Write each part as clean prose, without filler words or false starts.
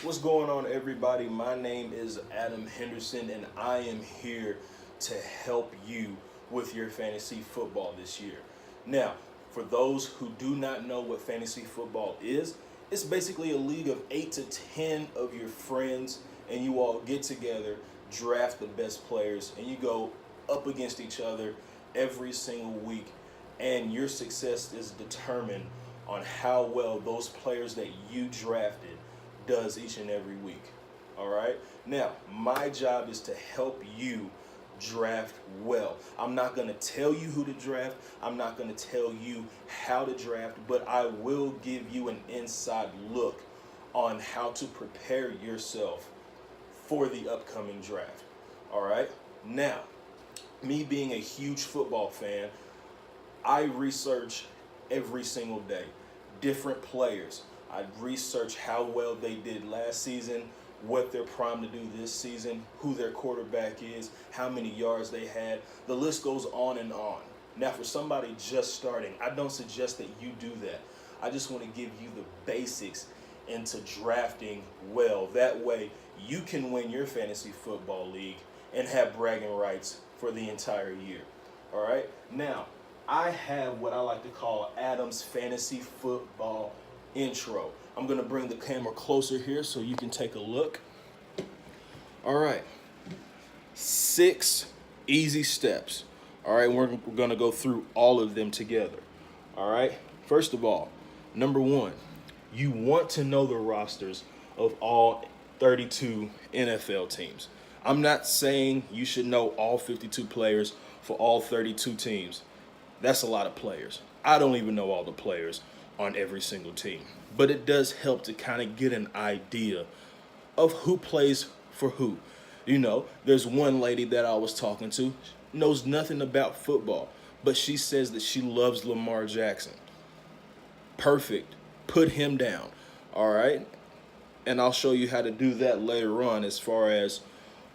What's going on, everybody? My name is Adam Henderson, and I am here to help you with your fantasy football this year. Now, for those who do not know what fantasy football is, it's basically a league of 8 to 10 of your friends, and you all get together, draft the best players, and you go up against each other every single week, and your success is determined on how well those players that you drafted does each and every week. All right. Now, my job is to help you draft well. I'm not going to tell you who to draft. I'm not going to tell you how to draft, but I will give you an inside look on how to prepare yourself for the upcoming draft. All right. Now, me being a huge football fan, I research every single day different players. I research how well they did last season, what they're primed to do this season, who their quarterback is, how many yards they had. The list goes on and on. Now, for somebody just starting, I don't suggest that you do that. I just want to give you the basics into drafting well. That way, you can win your fantasy football league and have bragging rights for the entire year. All right? Now, I have what I like to call Adam's Fantasy Football Intro. I'm going to bring the camera closer here so you can take a look. All right. 6 easy steps. All right, we're going to go through all of them together. All right. First of all, number 1, you want to know the rosters of all 32 NFL teams. I'm not saying you should know all 52 players for all 32 teams. That's a lot of players. I don't even know all the players on every single team. But it does help to kind of get an idea of who plays for who. You know, there's one lady that I was talking to, knows nothing about football, but she says that she loves Lamar Jackson. Perfect. Put him down. All right? And I'll show you how to do that later on as far as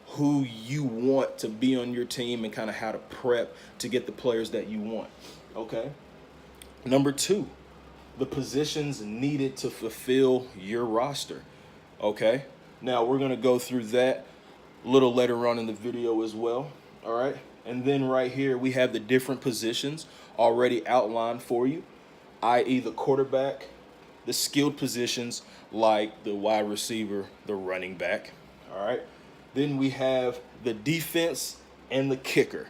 who you want to be on your team and kind of how to prep to get the players that you want. Okay? Number 2, the positions needed to fulfill your roster. Okay? Now, we're going to go through that a little later on in the video as well. All right? And then right here, we have the different positions already outlined for you, i.e. the quarterback, the skilled positions like the wide receiver, the running back. All right? Then we have the defense and the kicker.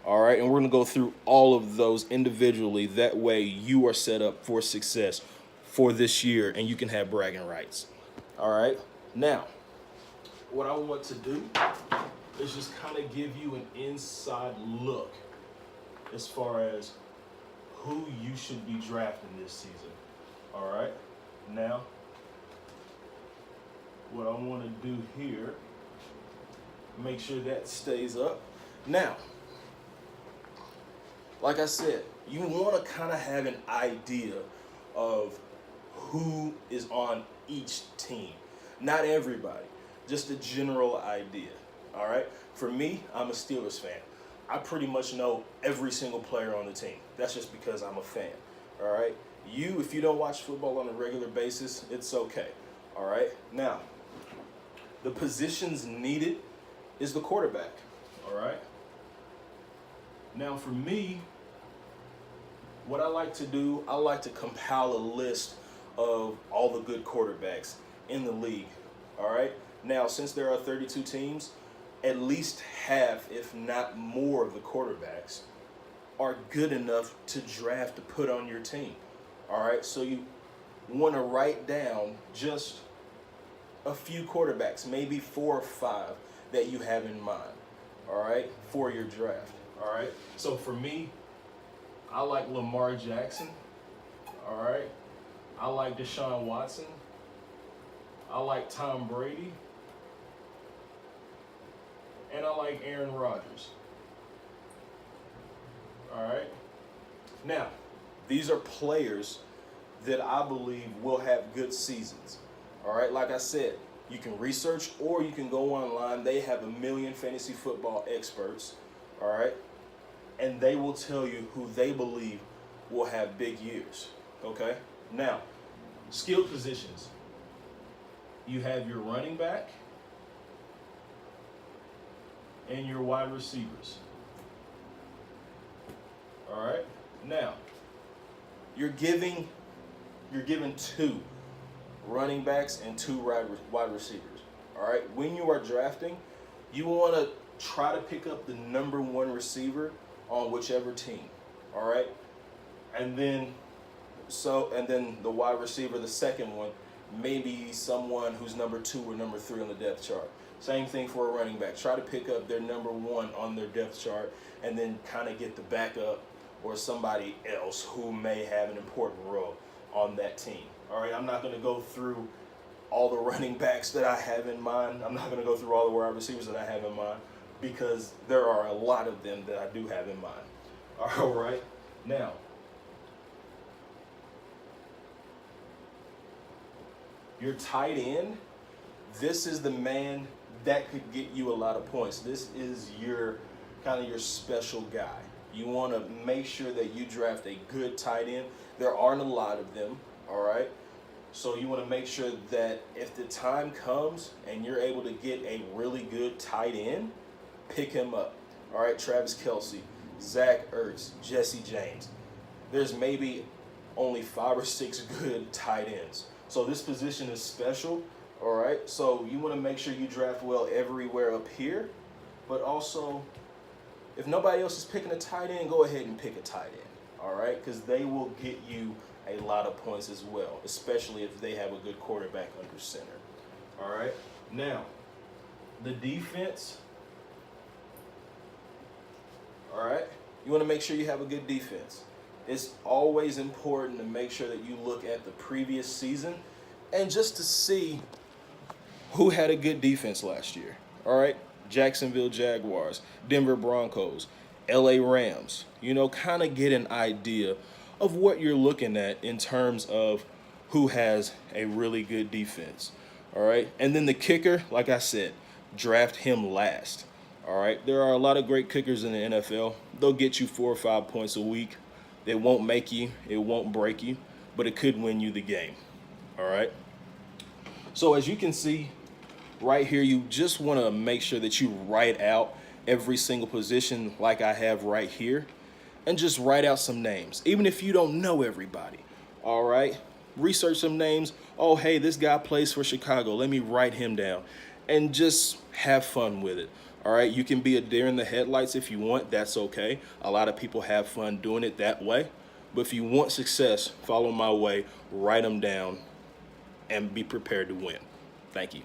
All right, and we're going to go through all of those individually. That way you are set up for success for this year and you can have bragging rights. All right, now, what I want to do is just kind of give you an inside look as far as who you should be drafting this season. All right, now, what I want to do here, make sure that stays up. Now, like I said, you want to kind of have an idea of who is on each team. Not everybody, just a general idea. All right? For me, I'm a Steelers fan. I pretty much know every single player on the team. That's just because I'm a fan. All right? You, if you don't watch football on a regular basis, it's okay. All right? Now, the positions needed is the quarterback. All right? Now, for me, what I like to do, I like to compile a list of all the good quarterbacks in the league. All right? Now, since there are 32 teams, at least half, if not more, of the quarterbacks are good enough to draft to put on your team. All right? So you want to write down just a few quarterbacks, maybe 4 or 5 that you have in mind. All right? For your draft. All right? So for me, I like Lamar Jackson. All right? I like Deshaun Watson. I like Tom Brady. And I like Aaron Rodgers. All right? Now, these are players that I believe will have good seasons. All right? Like I said, you can research or you can go online. They have a million fantasy football experts. All right? And they will tell you who they believe will have big years. Okay? Now, skilled positions. you have your running back and your wide receivers. All right. Now, you're given two running backs and two wide receivers. All right. When you are drafting, you want to try to pick up the number one receiver on whichever team. All right. And then the wide receiver, the second one, maybe someone who's number 2 or number 3 on the depth chart. Same thing for a running back. Try to pick up their number 1 on their depth chart and then kind of get the backup or somebody else who may have an important role on that team. All right, I'm not going to go through all the running backs that I have in mind. I'm not going to go through all the wide receivers that I have in mind because there are a lot of them that I do have in mind. All right, now, your tight end, this is the man that could get you a lot of points. This is your kind of your special guy. You want to make sure that you draft a good tight end. There aren't a lot of them, all right? So you want to make sure that if the time comes and you're able to get a really good tight end, pick him up. All right, Travis Kelce, Zach Ertz, Jesse James. There's maybe only 5 or 6 good tight ends. So this position is special, all right? So you want to make sure you draft well everywhere up here, but also if nobody else is picking a tight end, go ahead and pick a tight end, all right? Because they will get you a lot of points as well, especially if they have a good quarterback under center, all right? Now, the defense, all right? You want to make sure you have a good defense. It's always important to make sure that you look at the previous season and just to see who had a good defense last year, all right? Jacksonville Jaguars, Denver Broncos, LA Rams, kind of get an idea of what you're looking at in terms of who has a really good defense, all right? And then the kicker, like I said, draft him last, all right? There are a lot of great kickers in the NFL. They'll get you 4 or 5 points a week. It won't make you, it won't break you, but it could win you the game, all right? So as you can see right here, you just want to make sure that you write out every single position like I have right here and just write out some names, even if you don't know everybody, all right? Research some names. Oh, hey, this guy plays for Chicago. Let me write him down and just have fun with it. All right, you can be a deer in the headlights if you want. That's okay. A lot of people have fun doing it that way. But if you want success, follow my way, write them down, and be prepared to win. Thank you.